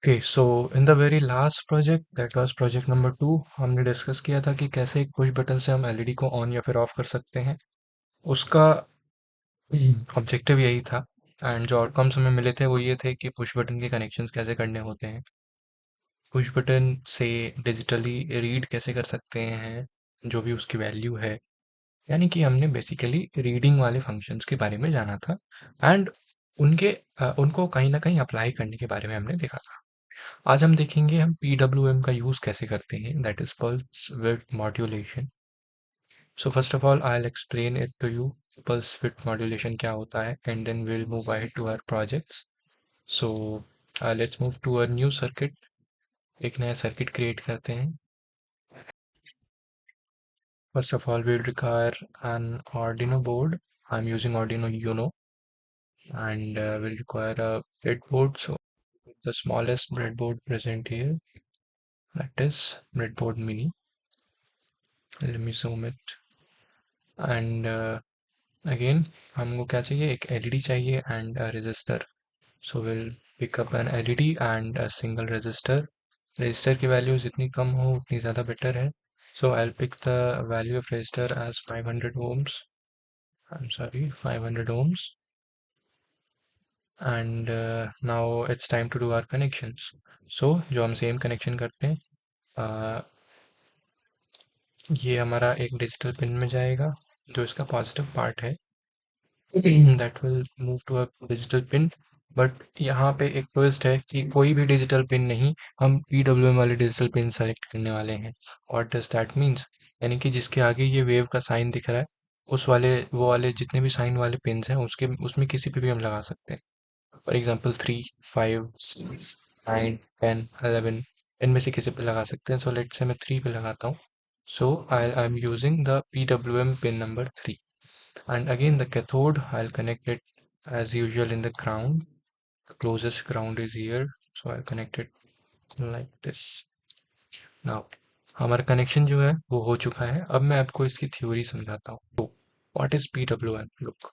Okay, so in the very last project that was project number 2 हमने discuss किया था कि कैसे एक पुश बटन से हम एलईडी को ऑन या फिर ऑफ कर सकते हैं। उसका ऑब्जेक्टिव यही था एंड जो आउटकम्स हमें मिले थे वो ये थे कि पुश बटन के कनेक्शंस कैसे करने होते हैं, पुश बटन से डिजिटली रीड कैसे कर सकते हैं जो भी उसकी वैल्यू है। यानी कि हमने बेसिकली रीडिंग वाले फंक्शंस के बारे में जाना था एंड उनको कहीं ना कहीं अप्लाई करने के बारे में हमने देखा था। आज हम देखेंगे हम PWM का यूज़ कैसे करते हैं, that is pulse width modulation. So first of all I will explain it to you pulse width modulation क्या होता है and then will move ahead to our projects. So let's move to a new circuit. एक नया circuit create करते हैं। First of all we will require an Arduino board. I'm using Arduino Uno and will require a breadboard. So the smallest breadboard present here, that is breadboard mini. Let me zoom it. And again हमको क्या चाहिए, एक LED चाहिए and a register. So will pick up an LED and a single register. Register की value जितनी कम हो उतनी ज़्यादा बेटर है। So I will pick the value of register as 500 ohms. I'm sorry, 500 ohms. And now it's time to do our connections. सो जो हम सेम कनेक्शन करते हैं, ये हमारा एक डिजिटल पिन में जाएगा जो इसका पॉजिटिव पार्ट है, that will move to a digital pin. But यहाँ पे एक ट्विस्ट है कि कोई भी डिजिटल पिन नहीं, हम PWM वाले डिजिटल पिन सेलेक्ट करने वाले हैं। व्हाट डज दैट मीन्स, यानी कि जिसके आगे ये वेव का साइन दिख रहा है उस वाले वो वाले जितने भी साइन वाले पिन्स हैं उसके उसमें किसी पे भी हम लगा सकते हैं। फॉर एग्जाम्पल 3, 5, 6, 9, 10, 11, इनमें से किसी पे लगा सकते हैं। सो लेट्स से मैं 3 पे लगाता हूँ। So I am using the PWM pin number 3 and again the cathode I'll connect it as usual in the ground. The closest ground is here, so I'll connect it like this. Now हमारा connection जो है वो हो चुका है। अब मैं आपको इसकी थ्योरी समझाता हूँ। तो what is PWM? Look,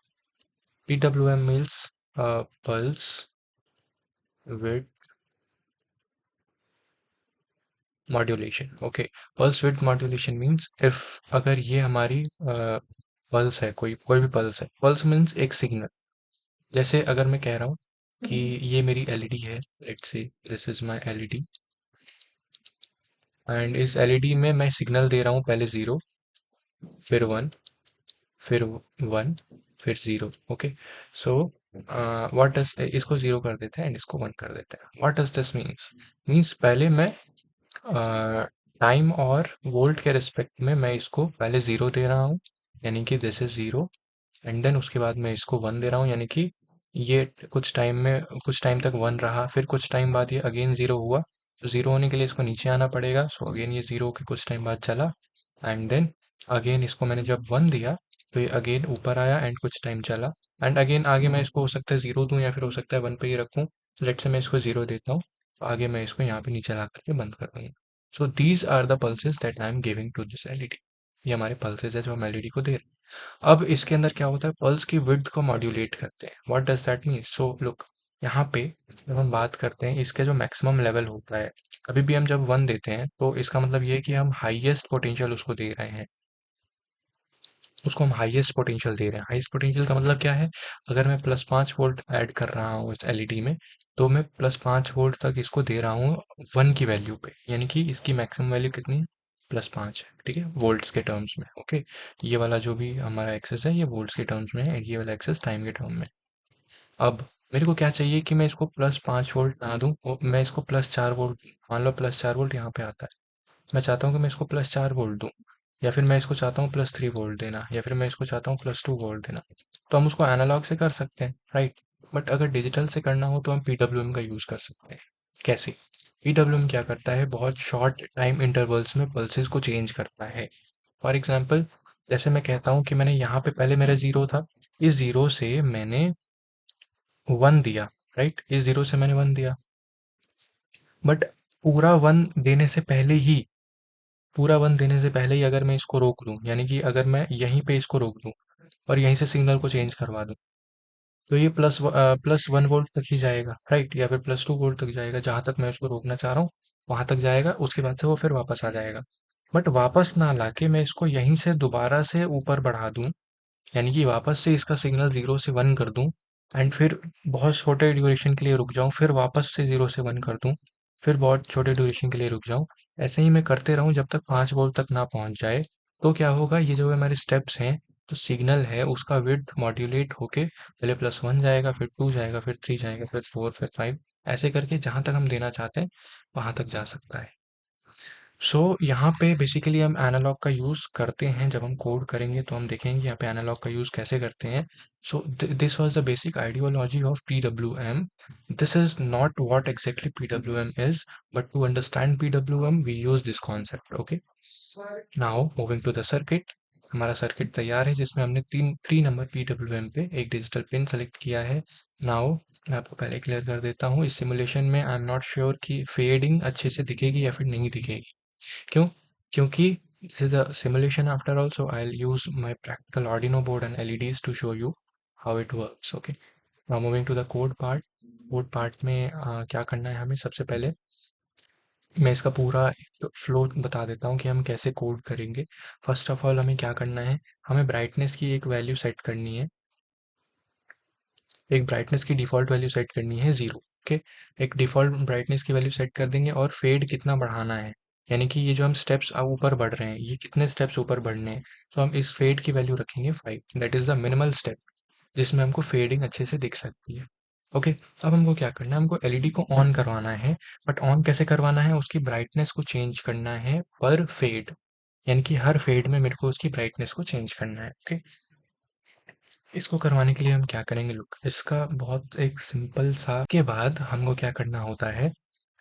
PWM means pulse width modulation. Okay, pulse width modulation means if अगर ये हमारी पल्स है, कोई कोई भी पल्स है, पल्स मीन्स एक सिग्नल। जैसे अगर मैं कह रहा हूँ कि ये मेरी एलईडी है, let's say this is my LED and इस एलईडी में मैं सिग्नल दे रहा हूँ, पहले 0, फिर 1, फिर 1, फिर 0। ओके, सो व्हाट डज, इसको 0 कर देते हैं एंड इसको 1 कर देते हैं। What does this means, means पहले मैं टाइम और वोल्ट के रिस्पेक्ट में मैं इसको पहले 0 दे रहा हूँ, यानी कि दिस इज 0, एंड देन उसके बाद मैं इसको 1 दे रहा हूँ, यानी कि ये कुछ टाइम तक 1 रहा, फिर कुछ टाइम बाद ये अगेन 0 हुआ। तो 0 होने के लिए इसको नीचे आना पड़ेगा। सो अगेन ये 0 के कुछ टाइम बाद चला एंड देन अगेन इसको मैंने जब 1 दिया तो ये अगेन ऊपर आया एंड कुछ टाइम चला एंड अगेन आगे मैं इसको हो सकता है 0 दूँ या फिर हो सकता है 1 पे ही रखूँ। लेट से मैं इसको 0 देता हूँ, तो आगे मैं इसको यहाँ पे नीचे ला करके बंद कर दूंगा। So these are the pulses that I am giving to this LED. ये हमारे पल्सेस है जो हम एलईडी को दे रहे हैं। अब इसके अंदर क्या होता है, पल्स की विड्थ को मॉड्यूलेट करते हैं। What does that mean? So look, यहाँ पे जब हम बात करते हैं इसका जो मैक्सिमम लेवल होता है, कभी भी हम जब 1 देते हैं तो इसका मतलब ये है कि हम हाईएस्ट पोटेंशियल उसको दे रहे हैं, उसको हम हाईएस्ट पोटेंशियल दे रहे हैं। हाईएस्ट पोटेंशियल का मतलब क्या है, अगर मैं +5 वोल्ट ऐड कर रहा हूँ इस एलईडी में, तो मैं +5 वोल्ट तक इसको दे रहा हूँ 1 की वैल्यू पे, यानी कि इसकी मैक्सिमम वैल्यू कितनी है, +5 है। ठीक है, वोल्ट्स के टर्म्स में। ओके, ये वाला जो भी हमारा एक्सेस है ये वोल्ट्स के टर्म्स में है एंड ये वाला एक्सेस टाइम के टर्म में। अब मेरे को क्या चाहिए कि मैं इसको +5 वोल्ट ना दूं, मैं इसको +4 वोल्ट, मान लो +4 वोल्ट यहाँ पे आता है, मैं चाहता हूँ कि मैं इसको +4 वोल्ट दूँ, या फिर मैं इसको चाहता हूँ +3 वोल्ट देना, या फिर मैं इसको चाहता हूँ +2 वोल्ट देना। तो हम उसको एनालॉग से कर सकते हैं, राइट। बट अगर डिजिटल से करना हो तो हम PWM का यूज़ कर सकते हैं। कैसे? PWM क्या करता है, बहुत शॉर्ट टाइम इंटरवल्स में पल्सेस को चेंज करता है। फॉर एग्जाम्पल, जैसे मैं कहता हूँ कि मैंने यहाँ पे पहले मेरा 0 था, इस 0 से मैंने 1 दिया, राइट, इस 0 से मैंने 1 दिया, बट पूरा 1 देने से पहले ही, पूरा 1 देने से पहले ही अगर मैं इसको रोक दूँ, यानी कि अगर मैं यहीं पे इसको रोक दूँ और यहीं से सिग्नल को चेंज करवा दूँ, तो ये +1 वोल्ट तक ही जाएगा, राइट, या फिर +2 वोल्ट तक जाएगा, जहां तक मैं उसको रोकना चाह रहा हूँ वहां तक जाएगा। उसके बाद से वो फिर वापस आ जाएगा। बट वापस ना लाके मैं इसको यहीं से दोबारा से ऊपर बढ़ा दूं, यानी कि वापस से इसका सिग्नल 0 से 1 कर दूं, एंड फिर बहुत छोटे ड्यूरेशन के लिए रुक जाऊं, फिर वापस से 0 से 1 कर दूं, फिर बहुत छोटे ड्यूरेशन के लिए रुक जाऊं, ऐसे ही मैं करते रहूं जब तक 5 वोल्ट तक ना पहुंच जाए। तो क्या होगा, ये जो हमारे स्टेप्स हैं, जो सिग्नल है उसका विड्थ मॉड्यूलेट होके पहले +1 जाएगा, फिर 2 जाएगा, फिर 3 जाएगा, फिर 4, फिर 5, ऐसे करके जहां तक हम देना चाहते हैं वहां तक जा सकता है। सो यहाँ पे बेसिकली हम एनालॉग का यूज़ करते हैं। जब हम कोड करेंगे तो हम देखेंगे यहाँ पे एनालॉग का यूज़ कैसे करते हैं। So this was the basic ideology of PWM। This is not what exactly PWM is, but to understand PWM we use this concept. Okay, now moving to the circuit. हमारा circuit तैयार है जिसमें हमने 3 number PWM पे एक digital pin select किया है। Now मैं आपको पहले क्लियर कर देता हूँ, इस सिमुलेशन में आई एम नॉट श्योर कि फेडिंग अच्छे से दिखेगी या फिर नहीं दिखेगी। क्यों? क्योंकि this is a simulation after all, so I'll use my practical Arduino board and LEDs to show you how it works. Okay. Now moving to the code part. Code part में क्या करना है हमें, सबसे पहले मैं इसका पूरा फ्लो बता देता हूँ कि हम कैसे कोड करेंगे। फर्स्ट ऑफ ऑल हमें क्या करना है, हमें ब्राइटनेस की एक वैल्यू सेट करनी है। एक ब्राइटनेस की डिफ़ॉल्ट वैल्यू सेट करनी है 0। ओके, एक डिफ़ॉल्ट ब्राइटनेस की वैल्यू सेट कर देंगे और फेड कितना बढ़ाना है, यानी कि ये जो हम स्टेप्स ऊपर बढ़ रहे हैं, ये कितने स्टेप्स ऊपर बढ़ने हैं। तो हम इस फेड की वैल्यू रखेंगे 5, that is the minimal step जिसमें हमको फेडिंग अच्छे से दिख सकती है। ओके, अब हमको क्या करना है, हमको एलईडी को ऑन करवाना है। बट ऑन कैसे करवाना है, उसकी ब्राइटनेस को चेंज करना है पर फेड, यानी कि हर फेड में मेरे को उसकी ब्राइटनेस को चेंज करना है। ओके, इसको करवाने के लिए हम क्या करेंगे, लुक, इसका बहुत एक सिंपल सा के बाद हमको क्या करना होता है,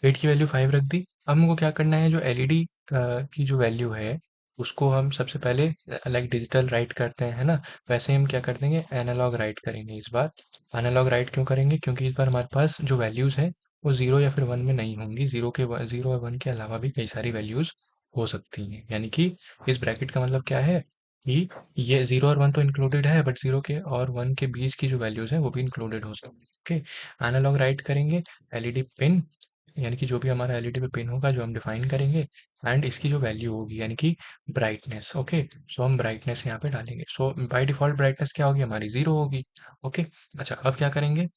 वेट की वैल्यू 5 रख दी। अब हमको क्या करना है, जो एलईडी की जो वैल्यू है उसको हम सबसे पहले लाइक डिजिटल राइट करते हैं, है ना, वैसे ही हम क्या कर देंगे, एनालॉग राइट करेंगे इस बार। एनालॉग राइट क्यों करेंगे, क्योंकि इस बार हमारे पास जो वैल्यूज़ है वो 0 या फिर 1 में नहीं होंगी। 0 और 1 के अलावा भी कई सारी वैल्यूज़ हो सकती हैं, यानी कि इस ब्रैकेट का मतलब क्या है कि ये 0 और 1 तो इंक्लूडेड है, बट 0 और 1 के बीच की जो वैल्यूज है वो भी इंक्लूडेड हो सकती है। ओके, एनालॉग राइट करेंगे एलईडी पिन, यानी कि जो भी हमारा एलईडी पे पिन होगा जो हम डिफाइन करेंगे, एंड इसकी जो वैल्यू होगी यानी कि ब्राइटनेस। ओके, सो हम ब्राइटनेस यहाँ पे डालेंगे। सो बाय डिफॉल्ट ब्राइटनेस क्या होगी हमारी, 0 होगी। ओके, अच्छा अब क्या करेंगे,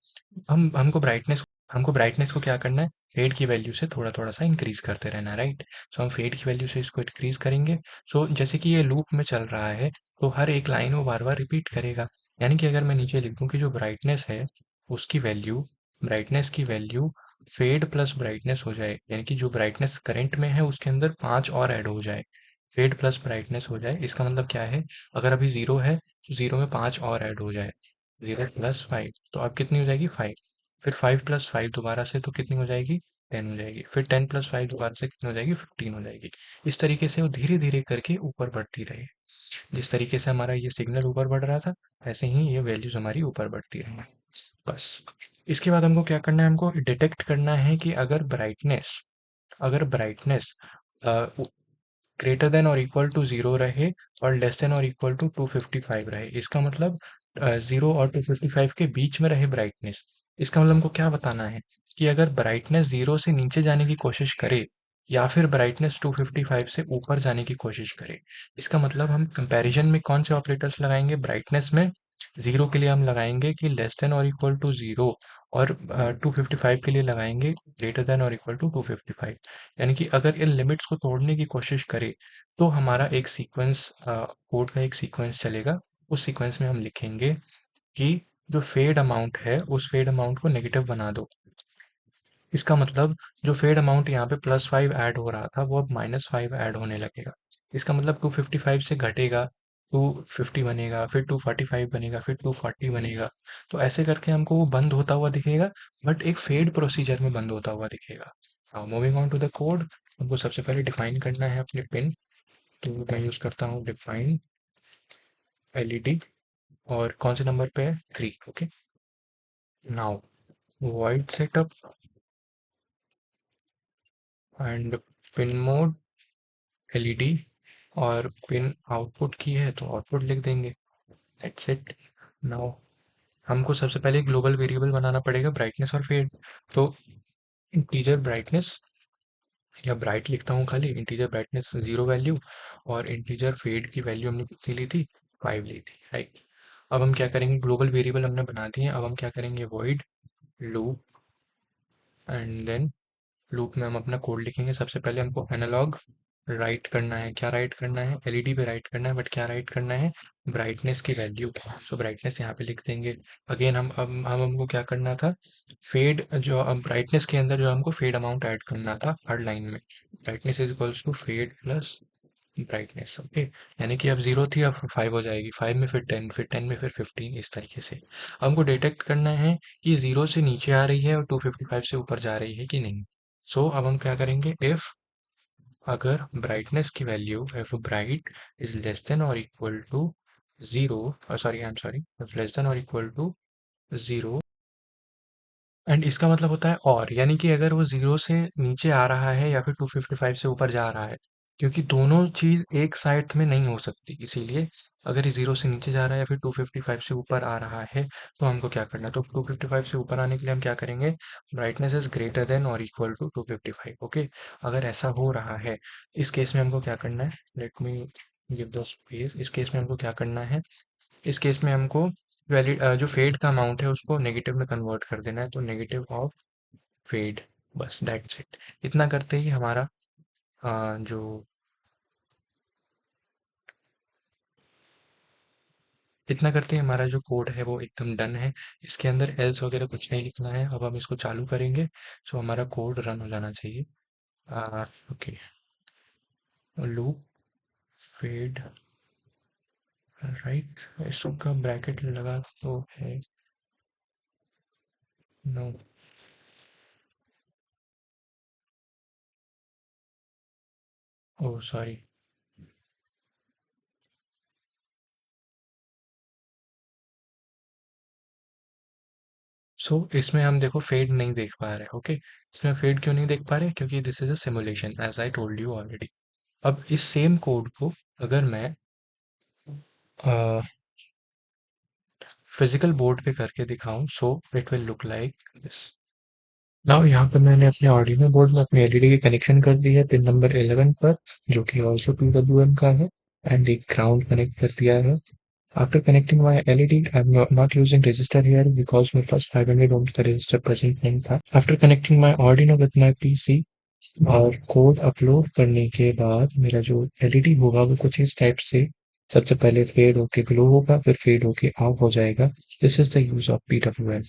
हमको ब्राइटनेस को क्या करना है, फेड की वैल्यू से थोड़ा थोड़ा सा इंक्रीज करते रहना है, राइट। सो हम फेड की वैल्यू से इसको इंक्रीज करेंगे। सो जैसे कि ये लूप में चल रहा है तो हर एक लाइन वो बार बार रिपीट करेगा। यानी कि अगर मैं नीचे लिख दूं कि जो ब्राइटनेस है उसकी वैल्यू, ब्राइटनेस की वैल्यू फेड प्लस ब्राइटनेस हो जाए, यानी कि जो ब्राइटनेस करंट में है उसके अंदर 5 और ऐड हो जाए, फेड प्लस ब्राइटनेस हो जाए। इसका मतलब क्या है, अगर अभी 0 है तो 0 में 5 और ऐड हो जाए, 0 + 5, तो अब कितनी हो जाएगी, 5। फिर 5 + 5 दोबारा से तो कितनी हो जाएगी, 10 हो जाएगी। फिर 10 + 5 दोबारा से कितनी हो जाएगी, 15 हो जाएगी। इस तरीके से वो धीरे धीरे करके ऊपर बढ़ती रहे। जिस तरीके से हमारा ये सिग्नल ऊपर बढ़ रहा था ऐसे ही ये वैल्यूज हमारी ऊपर बढ़ती रहेंगी। बस, इसके बाद हमको क्या करना है, हमको डिटेक्ट करना है कि अगर ब्राइटनेस ग्रेटर देन और इक्वल टू 0 रहे और लेस देन और इक्वल टू 255 रहे। इसका मतलब 0 और 255 के बीच में रहे ब्राइटनेस। इसका मतलब हमको क्या बताना है कि अगर ब्राइटनेस 0 से नीचे जाने की कोशिश करे या फिर ब्राइटनेस 255 से ऊपर जाने की कोशिश करे। इसका मतलब हम कंपैरिजन में कौन से ऑपरेटर्स लगाएंगे, ब्राइटनेस में 0 के लिए हम लगाएंगे कि लेस देन और इक्वल टू 0, और 255 के लिए लगाएंगे ग्रेटर देन और इक्वल टू 255। यानी कि अगर इन लिमिट्स को तोड़ने की कोशिश करे तो हमारा एक सीक्वेंस, कोड का एक सीक्वेंस चलेगा। उस सीक्वेंस में हम लिखेंगे कि जो फेड अमाउंट है उस फेड अमाउंट को नेगेटिव बना दो। इसका मतलब जो फेड अमाउंट यहाँ पे +5 ऐड हो रहा था वो अब -5 ऐड होने लगेगा। इसका मतलब 255 से घटेगा, 250 बनेगा, फिर 245 बनेगा, फिर 240 बनेगा। तो ऐसे करके हमको वो बंद होता हुआ दिखेगा, बट एक फेड प्रोसीजर में बंद होता हुआ दिखेगा। Now moving on to the code, हमको सबसे पहले डिफाइन करना है अपने पिन। तो मैं यूज़ करता हूँ डिफाइन एलईडी, और कौन से नंबर पे है, 3। Okay, now void setup and pin mode LED, और पिन आउटपुट की है तो आउटपुट लिख देंगे, दैट्स इट। नाउ हमको सबसे पहले ग्लोबल वेरिएबल बनाना पड़ेगा ब्राइटनेस और फेड। तो इंटीजर ब्राइटनेस या ब्राइट लिखता हूँ खाली, इंटीजर ब्राइटनेस 0 वैल्यू, और इंटीजर फेड की वैल्यू हमने कितनी ली थी, 5 ली थी, राइट। अब हम क्या करेंगे, ग्लोबल वेरिएबल हमने बना दिए, अब हम क्या करेंगे, void loop, and then loop में हम अपना कोड लिखेंगे। सबसे पहले हमको एनालॉग राइट करना है। क्या राइट करना है, एलईडी पे राइट करना है, बट क्या राइट करना है, ब्राइटनेस की वैल्यू। सो ब्राइटनेस यहाँ पे लिख देंगे। अगेन हम हमको क्या करना था, फेड, जो ब्राइटनेस के अंदर जो हमको फेड अमाउंट ऐड करना था हर लाइन में, brightness is equals to fade plus brightness, okay. यानी कि अब 0 थी, अब 5 हो जाएगी, 5 में फिर 10, फिर 10 में फिर 15, इस तरीके से। अब हमको डिटेक्ट करना है कि 0 से नीचे आ रही है और 255 से ऊपर जा रही है कि नहीं। सो अब हम क्या करेंगे, इफ अगर ब्राइटनेस की value, if bright is less than और equal to 0, sorry I am sorry, if less than और इक्वल टू 0, एंड इसका मतलब होता है और, यानी कि अगर वो 0 से नीचे आ रहा है या फिर 255 से ऊपर जा रहा है, क्योंकि दोनों चीज़ एक साथ में नहीं हो सकती, इसीलिए अगर ये 0 से नीचे जा रहा है या फिर 255 से ऊपर आ रहा है, तो हमको क्या करना है, तो 255 से ऊपर आने के लिए हम क्या करेंगे, ब्राइटनेस इज ग्रेटर देन और इक्वल टू 255, ओके। अगर ऐसा हो रहा है, इस केस में हमको क्या करना है, let me give the space, इस केस में हमको क्या करना है, इस केस में हमको वैलिड जो फेड का अमाउंट है उसको नेगेटिव में कन्वर्ट कर देना है, तो नेगेटिव ऑफ फेड, बस दैट्स इट। इतना करते ही हमारा जो इतना करते ही हमारा जो कोड है वो एकदम डन है। इसके अंदर एल्स वगैरह कुछ नहीं लिखना है। अब हम इसको चालू करेंगे, सो हमारा कोड रन हो जाना चाहिए। ओके, लूप फेड राइट, इसका ब्रैकेट लगा तो है, नो, ओ सॉरी। सो इसमें हम देखो फेड नहीं देख पा रहे, ओके। इसमें फेड क्यों नहीं देख पा रहे, क्योंकि this is a simulation as I told you already. अब इस सेम कोड को अगर मैं फिजिकल बोर्ड पे करके दिखाऊं, so it will look like this. Now यहाँ पर मैंने अपने आर्डिनो बोर्ड में अपनी एलईडी की कनेक्शन कर दी है पिन नंबर 11 पर, जो कि ऑल्सो PWM का है, एंड एक ग्राउंड कनेक्ट कर दिया है। After connecting my LED, I'm not using resistor here because मेरे पास 500 ohms का resistor present नहीं था। After connecting my Arduino with my PC और कोड अपलोड करने के बाद मेरा जो एलईडी होगा वो कुछ इस टाइप से सबसे पहले फेड होके ग्लो होगा, फिर फेड होके ऑफ हो जाएगा। This is the use of PWM।